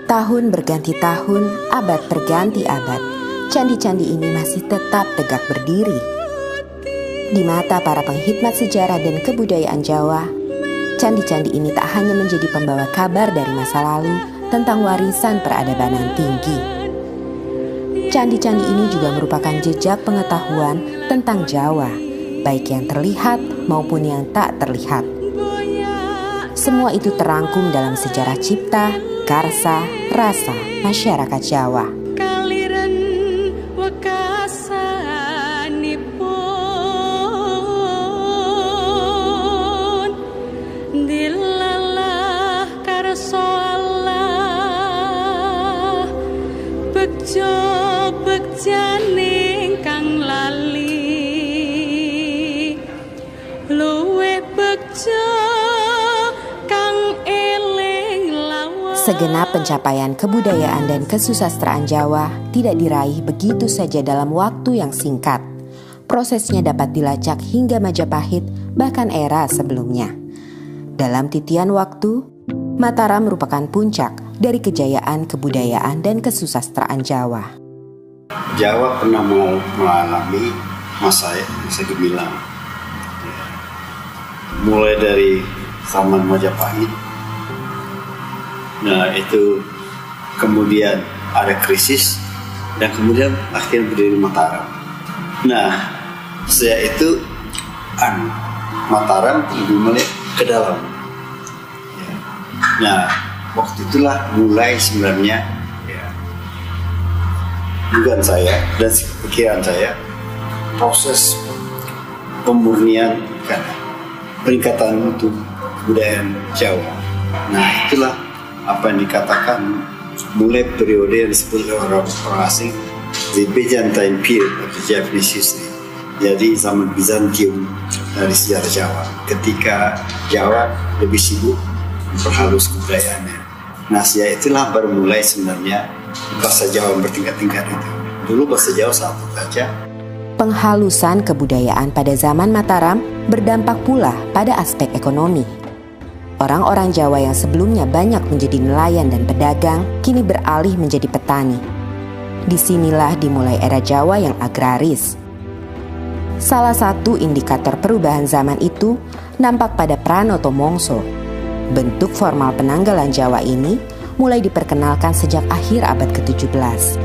Tahun berganti tahun, abad berganti abad, candi-candi ini masih tetap tegak berdiri. Di mata para penghikmat sejarah dan kebudayaan Jawa, candi-candi ini tak hanya menjadi pembawa kabar dari masa lalu tentang warisan peradaban yang tinggi. Candi-candi ini juga merupakan jejak pengetahuan tentang Jawa, baik yang terlihat maupun yang tak terlihat. Semua itu terangkum dalam sejarah cipta, karsa, rasa masyarakat Jawa. Segenap pencapaian kebudayaan dan kesusastraan Jawa tidak diraih begitu saja dalam waktu yang singkat. Prosesnya dapat dilacak hingga Majapahit, bahkan era sebelumnya. Dalam titian waktu, Mataram merupakan puncak dari kejayaan kebudayaan dan kesusastraan Jawa. Jawa pernah mengalami masa gemilang. Mulai dari zaman Majapahit. Nah, itu kemudian ada krisis dan kemudian akhirnya berdiri Mataram. Nah, saya itu Mataram lebih melihat ke dalam. Nah, waktu itulah mulai sebenarnya dugaan saya dan pikiran saya proses pemurnian peningkatan untuk kebudayaan Jawa. Nah, itulah apa yang dikatakan mulai periode yang disebut oleh orang asing the Byzantine period of the Japanese history. Jadi zaman Bizantium dari sejarah Jawa, ketika Jawa lebih sibuk memperhalus kebudayaannya. Nah, itulah baru mulai sebenarnya bahasa Jawa bertingkat-tingkat itu. Dulu bahasa Jawa satu saja. Penghalusan kebudayaan pada zaman Mataram berdampak pula pada aspek ekonomi. Orang-orang Jawa yang sebelumnya banyak menjadi nelayan dan pedagang, kini beralih menjadi petani. Disinilah dimulai era Jawa yang agraris. Salah satu indikator perubahan zaman itu nampak pada Pranoto Mongso. Bentuk formal penanggalan Jawa ini mulai diperkenalkan sejak akhir abad ke-17.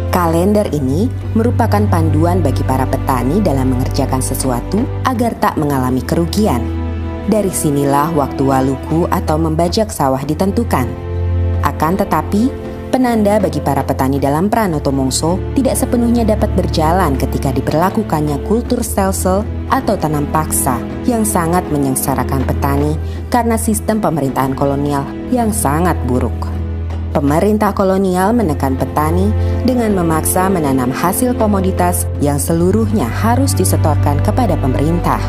Kalender ini merupakan panduan bagi para petani dalam mengerjakan sesuatu agar tak mengalami kerugian. Dari sinilah waktu waluku atau membajak sawah ditentukan. Akan tetapi, penanda bagi para petani dalam Pranoto Mongso tidak sepenuhnya dapat berjalan ketika diberlakukannya kultur stelsel atau tanam paksa yang sangat menyengsarakan petani karena sistem pemerintahan kolonial yang sangat buruk. Pemerintah kolonial menekan petani dengan memaksa menanam hasil komoditas yang seluruhnya harus disetorkan kepada pemerintah.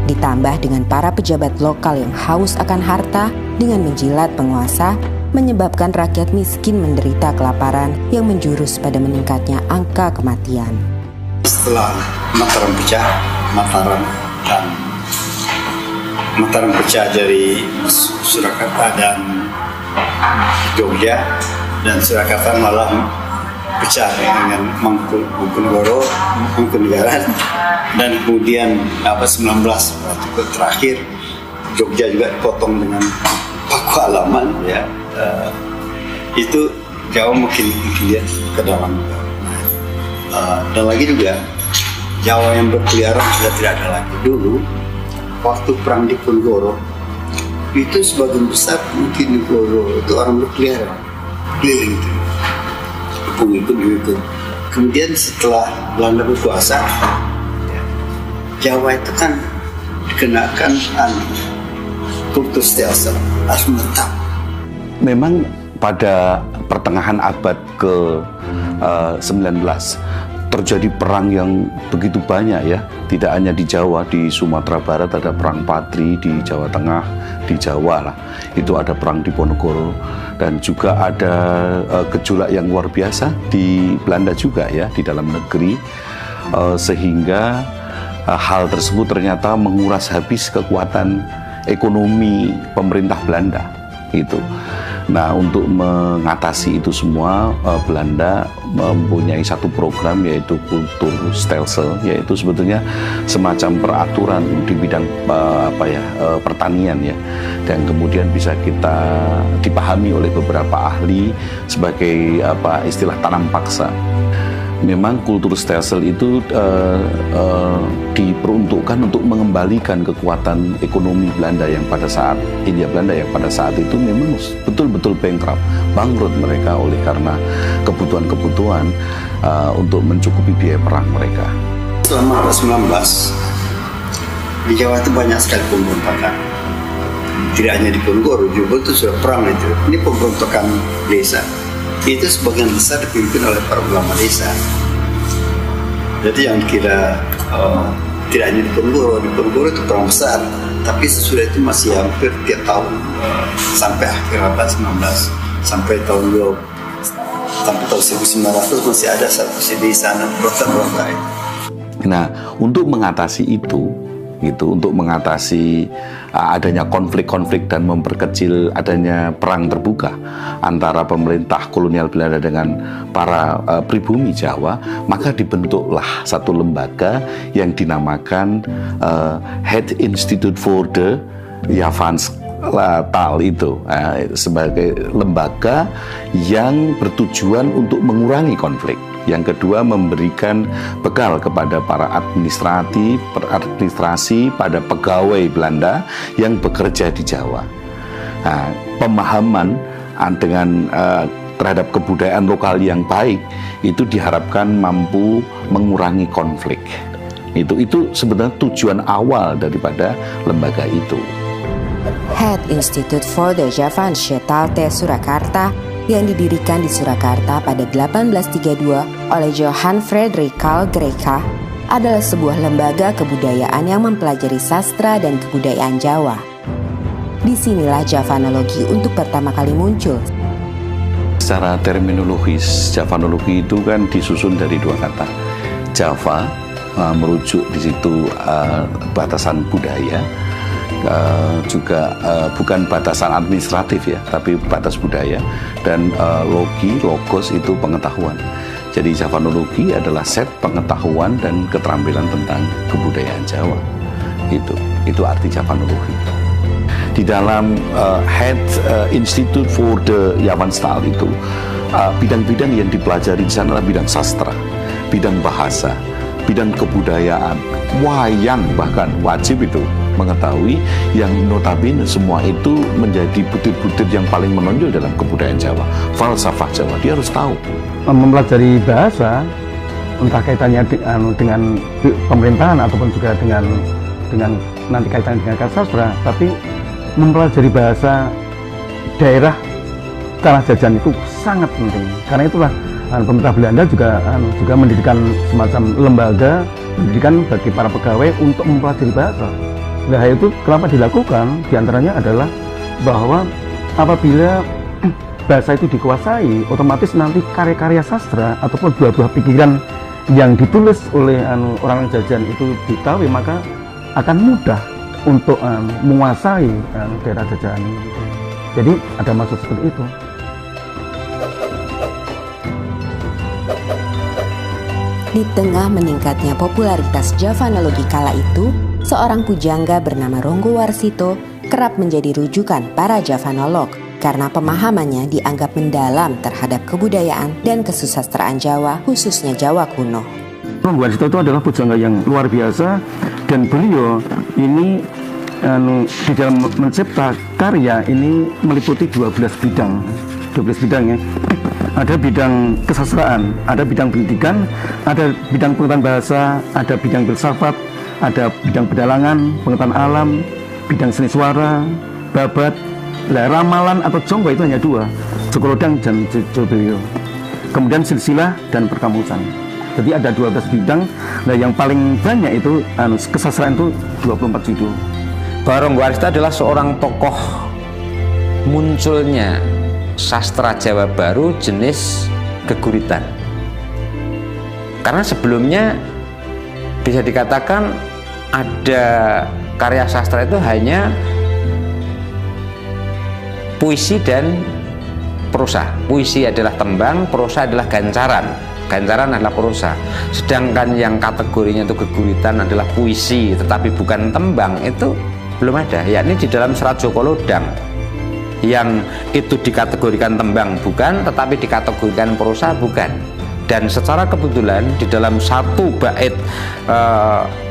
Ditambah dengan para pejabat lokal yang haus akan harta dengan menjilat penguasa, menyebabkan rakyat miskin menderita kelaparan yang menjurus pada meningkatnya angka kematian. Setelah Mataram pecah dari Surakarta dan Jogja, dan Surakarta malah pecah dengan Mangkunegaran, dan kemudian 19 terakhir Jogja juga dipotong dengan Paku Alaman, itu Jawa mungkin lihat ke dalam. Dan lagi juga Jawa yang berkeliaran sudah tidak ada lagi. Dulu waktu perang Diponegoro itu sebagian besar mungkin Diponegoro itu orang berkeliaran keliling itu. Ikut. Kemudian setelah Belanda berkuasa, Jawa itu kan dikenakan kultur stelsel harus menetap. Memang pada pertengahan abad ke-19 terjadi perang yang begitu banyak ya, tidak hanya di Jawa, di Sumatera Barat ada perang Patri, di Jawa Tengah, di Jawa lah itu ada perang Diponegoro, dan juga ada gejolak yang luar biasa di Belanda juga ya, di dalam negeri, sehingga hal tersebut ternyata menguras habis kekuatan ekonomi pemerintah Belanda itu. Nah, untuk mengatasi itu semua, Belanda mempunyai satu program yaitu Kulturstelsel, yaitu sebetulnya semacam peraturan di bidang pertanian ya, dan kemudian bisa kita dipahami oleh beberapa ahli sebagai istilah tanam paksa. Memang Kulturstelsel itu diperuntukkan untuk mengembalikan kekuatan ekonomi Belanda yang pada saat Hindia Belanda yang pada saat itu memang betul-betul bankrupt, bangkrut mereka oleh karena kebutuhan-kebutuhan untuk mencukupi biaya perang mereka. Selama 19 di Jawa itu banyak sekali pemberontakan. Tidak hanya di Ponorogo, juga itu sudah perang itu. Ini pemberontakan desa. Itu sebagian besar dipimpin oleh para ulama desa. Jadi yang kira tidak hanya di Ponorogo itu perang besar, tapi sesudah itu masih hampir tiap tahun sampai akhir abad 19, sampai tahun 1900 masih ada satu di sana berontak-berontak. Nah, untuk mengatasi itu, untuk mengatasi adanya konflik-konflik dan memperkecil adanya perang terbuka antara pemerintah kolonial Belanda dengan para pribumi Jawa, maka dibentuklah satu lembaga yang dinamakan Het Instituut voor de Javaanstaal itu, sebagai lembaga yang bertujuan untuk mengurangi konflik. Yang kedua, memberikan bekal kepada para administrasi pada pegawai Belanda yang bekerja di Jawa. Nah, pemahaman dengan terhadap kebudayaan lokal yang baik itu diharapkan mampu mengurangi konflik. Itu sebenarnya tujuan awal daripada lembaga itu. Het Instituut voor de Javaanstaal te Surakarta yang didirikan di Surakarta pada 1832 oleh Johan Frederik Carl Greica adalah sebuah lembaga kebudayaan yang mempelajari sastra dan kebudayaan Jawa. Disinilah Javanologi untuk pertama kali muncul. Secara terminologis, Javanologi itu kan disusun dari dua kata. Java merujuk di situ batasan budaya, juga bukan batasan administratif ya, tapi batas budaya, dan logos itu pengetahuan. Jadi Javanologi adalah set pengetahuan dan keterampilan tentang kebudayaan Jawa. Itu arti Javanologi. Di dalam Het Instituut voor de Javaanstaal itu bidang-bidang yang dipelajari di sana adalah bidang sastra, bidang bahasa, bidang kebudayaan, wayang, bahkan wajib itu mengetahui, yang notabene semua itu menjadi butir-butir yang paling menonjol dalam kebudayaan Jawa, falsafah Jawa. Dia harus tahu. Mempelajari bahasa, entah kaitannya dengan pemerintahan ataupun juga dengan nanti kaitannya dengan sastra, tapi mempelajari bahasa daerah tanah jajan itu sangat penting. Karena itulah pemerintah Belanda juga mendirikan semacam lembaga pendidikan bagi para pegawai untuk mempelajari bahasa. Nah, itu kenapa dilakukan? Di antaranya adalah bahwa apabila bahasa itu dikuasai, otomatis nanti karya-karya sastra ataupun buah-buah pikiran yang ditulis oleh orang jajan itu diketahui, maka akan mudah untuk menguasai daerah jajahan. Jadi ada maksud seperti itu. Di tengah meningkatnya popularitas Javanologi kala itu, seorang pujangga bernama Ronggo Warsito kerap menjadi rujukan para Javanolog karena pemahamannya dianggap mendalam terhadap kebudayaan dan kesusastraan Jawa, khususnya Jawa kuno. Ronggo Warsito itu adalah pujangga yang luar biasa, dan beliau ini di dalam mencipta karya ini meliputi 12 bidang ya. Ada bidang kesastraan, ada bidang pendidikan, ada bidang pengetahuan bahasa, ada bidang filsafat, ada bidang pedalangan, pengetahuan alam, bidang seni suara, babat, ramalan atau jonggo itu hanya 2, Jokolodang dan Jolbelio. Kemudian silsilah dan perkamusan. Jadi ada 12 bidang. Nah, yang paling banyak itu kesastraan itu 24 judul. Ronggo Warsito adalah seorang tokoh munculnya sastra Jawa baru jenis geguritan. Karena sebelumnya bisa dikatakan ada karya sastra itu hanya puisi dan prosa. Puisi adalah tembang, prosa adalah gancaran. Gancaran adalah prosa. Sedangkan yang kategorinya itu geguritan adalah puisi tetapi bukan tembang, itu belum ada. Yakni di dalam Serat Joko Lodang yang itu dikategorikan tembang bukan, tetapi dikategorikan prosa bukan. Dan secara kebetulan di dalam satu bait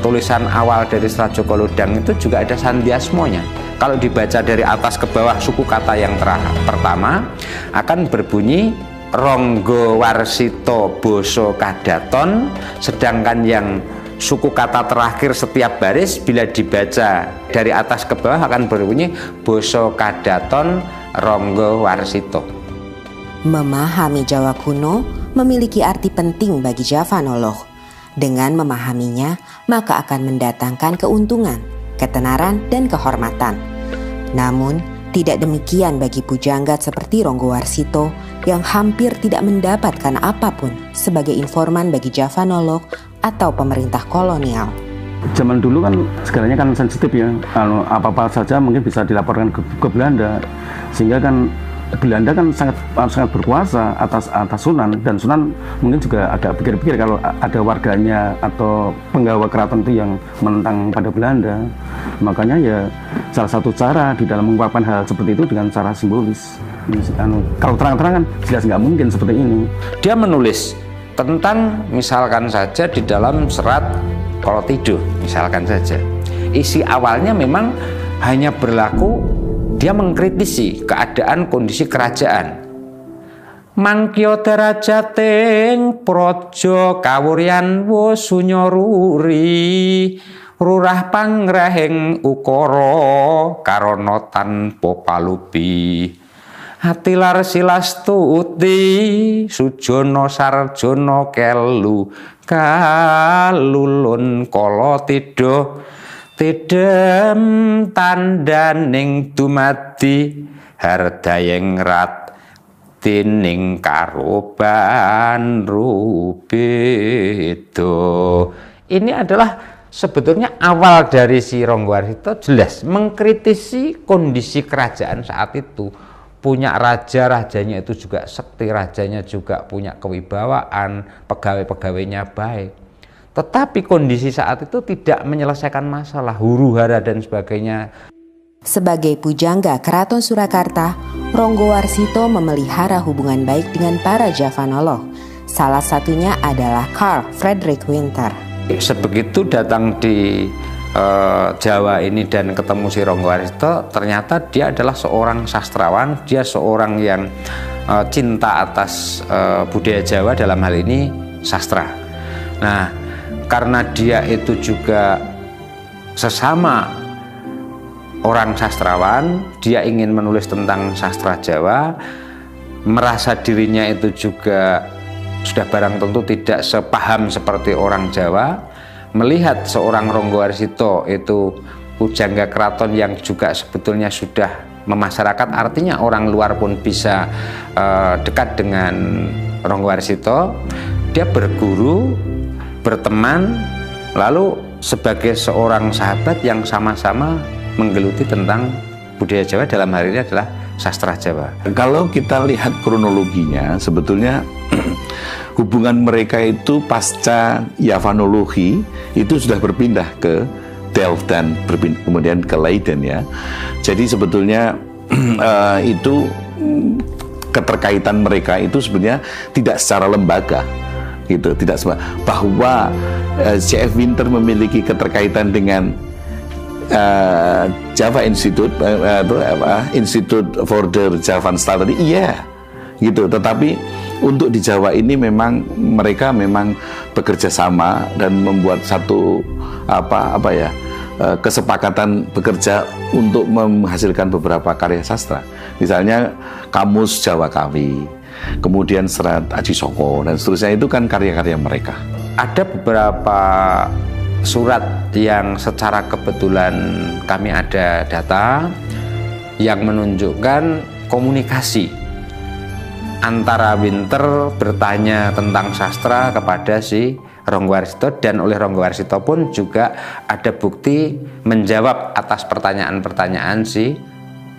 tulisan awal dari Serat Joko Lodang itu juga ada sandiasmonya. Kalau dibaca dari atas ke bawah, suku kata yang pertama akan berbunyi Ronggo Warsito Boso Kadaton, sedangkan yang suku kata terakhir setiap baris bila dibaca dari atas ke bawah akan berbunyi Boso Kadaton Ronggo Warsito. Memahami Jawa kuno memiliki arti penting bagi Javanolog. Dengan memahaminya, maka akan mendatangkan keuntungan, ketenaran, dan kehormatan. Namun, tidak demikian bagi pujangga seperti Ronggo Warsito yang hampir tidak mendapatkan apapun sebagai informan bagi Javanolog atau pemerintah kolonial. Zaman dulu kan segalanya kan sensitif ya, apa-apa saja mungkin bisa dilaporkan ke Belanda, sehingga kan Belanda kan sangat berkuasa atas Sunan, dan Sunan mungkin juga agak pikir-pikir kalau ada warganya atau penggawa keraton itu yang menentang pada Belanda. Makanya ya salah satu cara di dalam mengungkapkan hal seperti itu dengan cara simbolis. Kalau terang-terangan jelas nggak mungkin seperti ini. Dia menulis tentang misalkan saja di dalam Serat Kolotido misalkan saja. Isi awalnya memang hanya berlaku, dia mengkritisi keadaan kondisi kerajaan. Mangkyo derajating praja kawuryan wasunyaruri rurah pangrahing ukara karana tanpa palupi. Hatilar silastuti sujana sarjana kelu kalulun kala tidha tidem tandaning dumadi hardayeng rat tining karoban rubedo. Ini adalah sebetulnya awal dari si Ronggo Warsito, jelas mengkritisi kondisi kerajaan saat itu. Punya raja, rajanya itu juga sekti, rajanya juga punya kewibawaan, pegawai-pegawainya baik. Tetapi kondisi saat itu tidak menyelesaikan masalah, huru-hara dan sebagainya. Sebagai pujangga Keraton Surakarta, Ronggo Warsito memelihara hubungan baik dengan para Javanolog. Salah satunya adalah Carl Friedrich Winter. Sebegitu datang di Jawa ini dan ketemu si Ronggo Warsito, ternyata dia adalah seorang sastrawan, dia seorang yang cinta atas budaya Jawa, dalam hal ini sastra. Nah, karena dia itu juga sesama orang sastrawan, dia ingin menulis tentang sastra Jawa, merasa dirinya itu juga sudah barang tentu tidak sepaham seperti orang Jawa. Melihat seorang Ronggo Warsito itu pujangga keraton yang juga sebetulnya sudah memasyarakat, artinya orang luar pun bisa dekat dengan Ronggo Warsito, dia berguru, berteman, lalu sebagai seorang sahabat yang sama-sama menggeluti tentang budaya Jawa, dalam hal ini adalah sastra Jawa. Kalau kita lihat kronologinya, sebetulnya hubungan mereka itu pasca Yavanologi itu sudah berpindah ke Delft dan kemudian ke Leiden ya. Jadi sebetulnya itu keterkaitan mereka itu sebenarnya tidak secara lembaga gitu, tidak bahwa C.F. Winter memiliki keterkaitan dengan Java Institute, Institute for the Javan Study, iya gitu. Tetapi untuk di Jawa ini memang mereka memang bekerja sama dan membuat satu kesepakatan bekerja untuk menghasilkan beberapa karya sastra. Misalnya Kamus Jawa Kawi, kemudian Serat Aji Soko dan seterusnya, itu kan karya-karya mereka. Ada beberapa surat yang secara kebetulan kami ada data yang menunjukkan komunikasi antara Winter bertanya tentang sastra kepada si Ronggo Warsito, dan oleh Ronggo Warsito pun juga ada bukti menjawab atas pertanyaan-pertanyaan si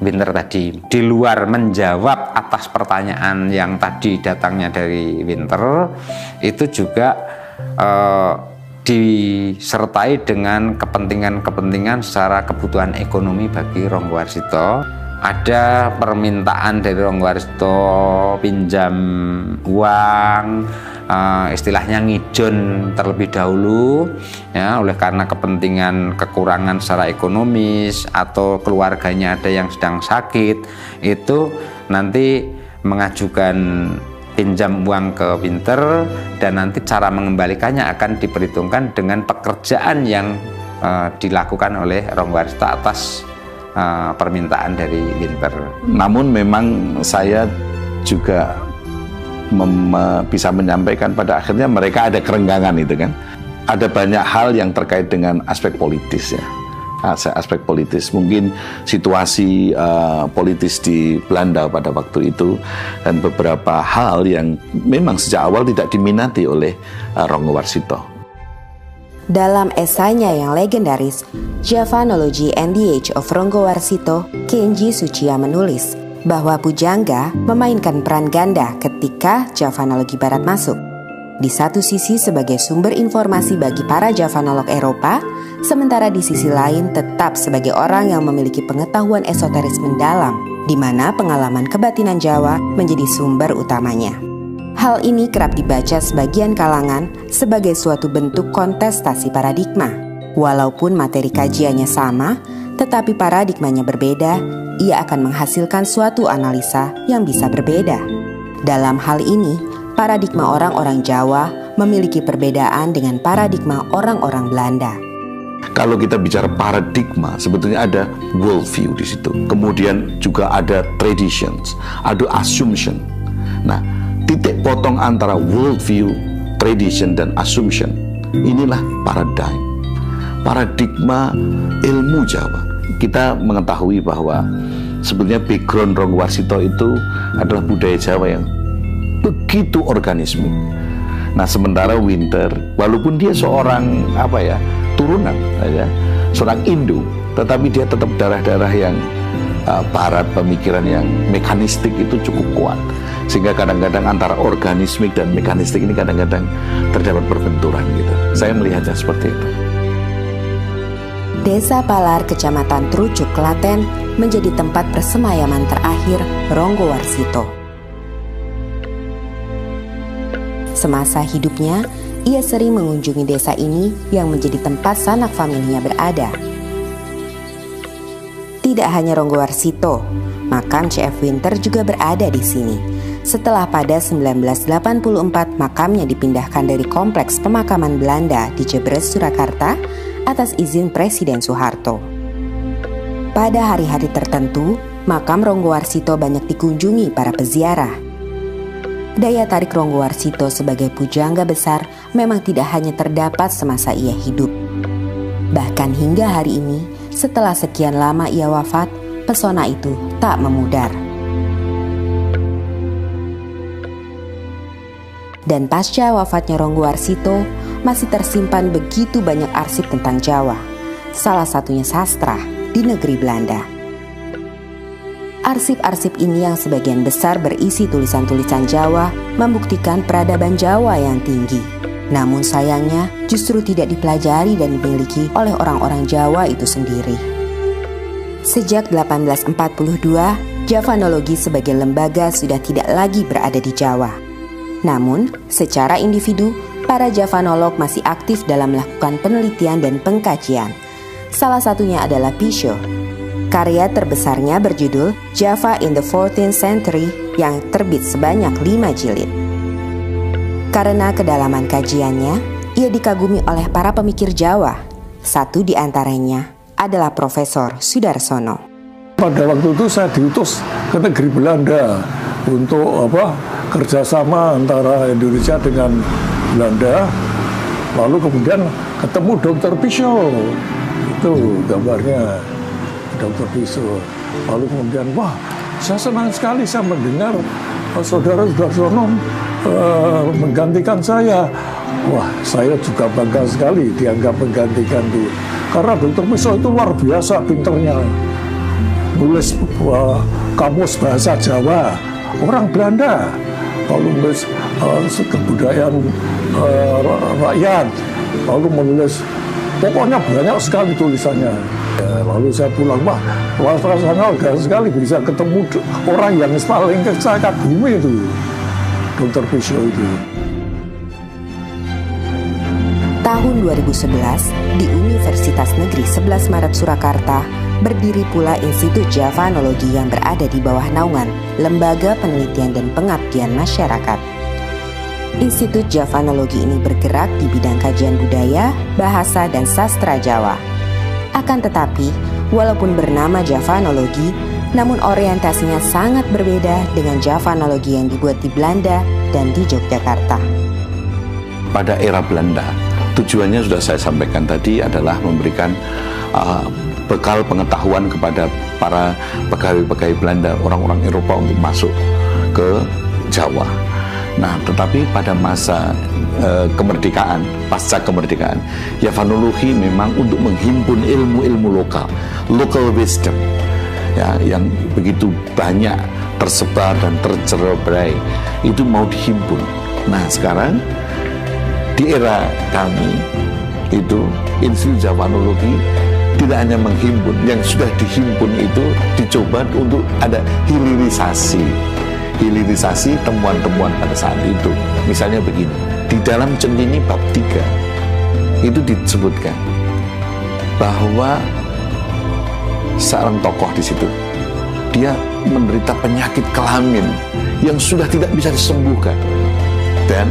Winter tadi. Di luar menjawab atas pertanyaan yang tadi datangnya dari Winter, itu juga disertai dengan kepentingan-kepentingan secara kebutuhan ekonomi bagi Ronggowarsito. Ada permintaan dari Ronggowarsito pinjam uang, istilahnya ngijon terlebih dahulu ya, oleh karena kepentingan kekurangan secara ekonomis atau keluarganya ada yang sedang sakit, itu nanti mengajukan pinjam uang ke Winter, dan nanti cara mengembalikannya akan diperhitungkan dengan pekerjaan yang dilakukan oleh Ronggowarsito atas permintaan dari Winter. Namun memang saya juga bisa menyampaikan pada akhirnya mereka ada kerenggangan itu kan. Ada banyak hal yang terkait dengan aspek politis ya. Aspek politis, mungkin situasi politis di Belanda pada waktu itu, dan beberapa hal yang memang sejak awal tidak diminati oleh Ronggowarsito. Dalam esainya yang legendaris, Javanology and the Age of Ronggowarsito, Kenji Tsuchiya menulis bahwa pujangga memainkan peran ganda ketika Javanologi Barat masuk. Di satu sisi sebagai sumber informasi bagi para Javanolog Eropa, sementara di sisi lain tetap sebagai orang yang memiliki pengetahuan esoteris mendalam, di mana pengalaman kebatinan Jawa menjadi sumber utamanya. Hal ini kerap dibaca sebagian kalangan sebagai suatu bentuk kontestasi paradigma. Walaupun materi kajiannya sama, tetapi paradigmanya berbeda, ia akan menghasilkan suatu analisa yang bisa berbeda. Dalam hal ini, paradigma orang-orang Jawa memiliki perbedaan dengan paradigma orang-orang Belanda. Kalau kita bicara paradigma, sebetulnya ada worldview di situ. Kemudian juga ada traditions, ada assumption. Nah, titik potong antara worldview, tradition, dan assumption, inilah paradigma ilmu Jawa. Kita mengetahui bahwa sebetulnya background Ronggowarsito itu adalah budaya Jawa yang begitu organismik. Nah, sementara Winter, walaupun dia seorang turunan ya, seorang Indo, tetapi dia tetap darah-darah yang barat, pemikiran yang mekanistik itu cukup kuat. Sehingga kadang-kadang antara organismik dan mekanistik ini kadang-kadang terdapat perbenturan gitu. Saya melihatnya seperti itu. Desa Palar, Kecamatan Trucuk, Klaten menjadi tempat persemayaman terakhir Ronggowarsito. Semasa hidupnya, ia sering mengunjungi desa ini yang menjadi tempat sanak familinya berada. Tidak hanya Ronggowarsito, makam C.F. Winter juga berada di sini. Setelah pada 1984 makamnya dipindahkan dari kompleks pemakaman Belanda di Jebres, Surakarta atas izin Presiden Soeharto. Pada hari-hari tertentu, makam Ronggowarsito banyak dikunjungi para peziarah. Daya tarik Ronggowarsito sebagai pujangga besar memang tidak hanya terdapat semasa ia hidup. Bahkan hingga hari ini, setelah sekian lama ia wafat, pesona itu tak memudar. Dan pasca wafatnya Ronggowarsito, masih tersimpan begitu banyak arsip tentang Jawa, salah satunya sastra di negeri Belanda. Arsip-arsip ini yang sebagian besar berisi tulisan-tulisan Jawa membuktikan peradaban Jawa yang tinggi. Namun sayangnya justru tidak dipelajari dan dimiliki oleh orang-orang Jawa itu sendiri. Sejak 1842, Javanologi sebagai lembaga sudah tidak lagi berada di Jawa. Namun, secara individu, para Javanolog masih aktif dalam melakukan penelitian dan pengkajian. Salah satunya adalah Pisho. Karya terbesarnya berjudul Java in the 14th Century yang terbit sebanyak 5 jilid. Karena kedalaman kajiannya, ia dikagumi oleh para pemikir Jawa. Satu di antaranya adalah Profesor Sudarsono. Pada waktu itu saya diutus ke negeri Belanda untuk kerjasama antara Indonesia dengan Belanda. Lalu kemudian ketemu Dr. Pisho, itu gambarnya Dr. Pisho. Lalu kemudian saya senang sekali saya mendengar saudara Sudarsono menggantikan saya. Wah, saya juga bangga sekali dianggap menggantikan dia. Karena Dr. Pisho itu luar biasa pinternya. nulis kamus bahasa Jawa, orang Belanda. Lalu menulis kebudayaan rakyat, lalu menulis, pokoknya banyak sekali tulisannya. Ya, lalu saya pulang, wah, rasanya lega sekali bisa ketemu orang yang paling saya kagumi itu, Dr. Busho itu. Tahun 2011, di Universitas Negeri 11 Maret Surakarta, berdiri pula Institut Javanologi yang berada di bawah naungan Lembaga Penelitian dan Pengabdian Masyarakat. Institut Javanologi ini bergerak di bidang kajian budaya, bahasa, dan sastra Jawa. Akan tetapi, walaupun bernama Javanologi, namun orientasinya sangat berbeda dengan Javanologi yang dibuat di Belanda dan di Yogyakarta. Pada era Belanda, tujuannya sudah saya sampaikan tadi adalah memberikan bekal pengetahuan kepada para pegawai-pegawai Belanda, orang-orang Eropa untuk masuk ke Jawa. Nah, tetapi pada masa kemerdekaan, pasca kemerdekaan, Javanologi memang untuk menghimpun ilmu-ilmu lokal, local wisdom, ya, yang begitu banyak tersebar dan tercerai, itu mau dihimpun. Nah, sekarang di era kami itu Institut Javanologi tidak hanya menghimpun, yang sudah dihimpun itu dicoba untuk ada hilirisasi temuan-temuan pada saat itu. Misalnya begini, di dalam Centini bab 3 itu disebutkan bahwa seorang tokoh di situ dia menderita penyakit kelamin yang sudah tidak bisa disembuhkan, dan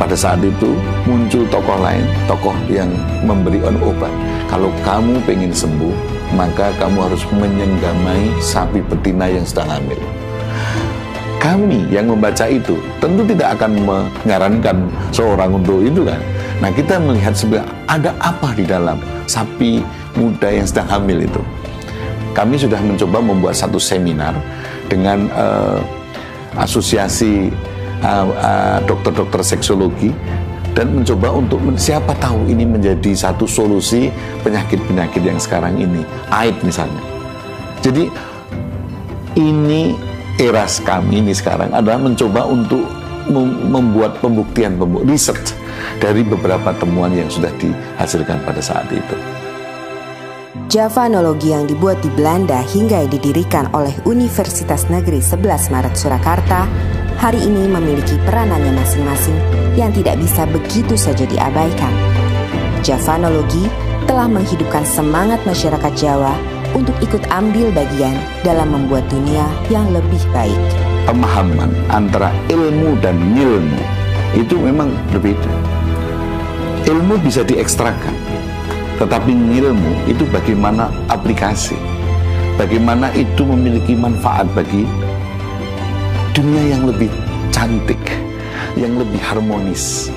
pada saat itu muncul tokoh lain, tokoh yang memberi obat. Kalau kamu pengen sembuh, maka kamu harus menyenggamai sapi betina yang sedang hamil. Kami yang membaca itu tentu tidak akan menyarankan seorang untuk itu kan. Nah, kita melihat sebenarnya ada apa di dalam sapi muda yang sedang hamil itu. Kami sudah mencoba membuat satu seminar dengan asosiasi dokter-dokter seksologi, dan mencoba untuk siapa tahu ini menjadi satu solusi penyakit-penyakit yang sekarang ini, AIDS misalnya. Jadi ini era kami ini sekarang adalah mencoba untuk membuat pembuktian, research dari beberapa temuan yang sudah dihasilkan pada saat itu. Javanologi yang dibuat di Belanda hingga didirikan oleh Universitas Negeri 11 Maret Surakarta hari ini memiliki peranannya masing-masing yang tidak bisa begitu saja diabaikan. Javanologi telah menghidupkan semangat masyarakat Jawa untuk ikut ambil bagian dalam membuat dunia yang lebih baik. Pemahaman antara ilmu dan ngilmu itu memang berbeda. Ilmu bisa diekstrakan, tetapi ngilmu itu bagaimana aplikasi, bagaimana itu memiliki manfaat bagi dunia yang lebih cantik, yang lebih harmonis.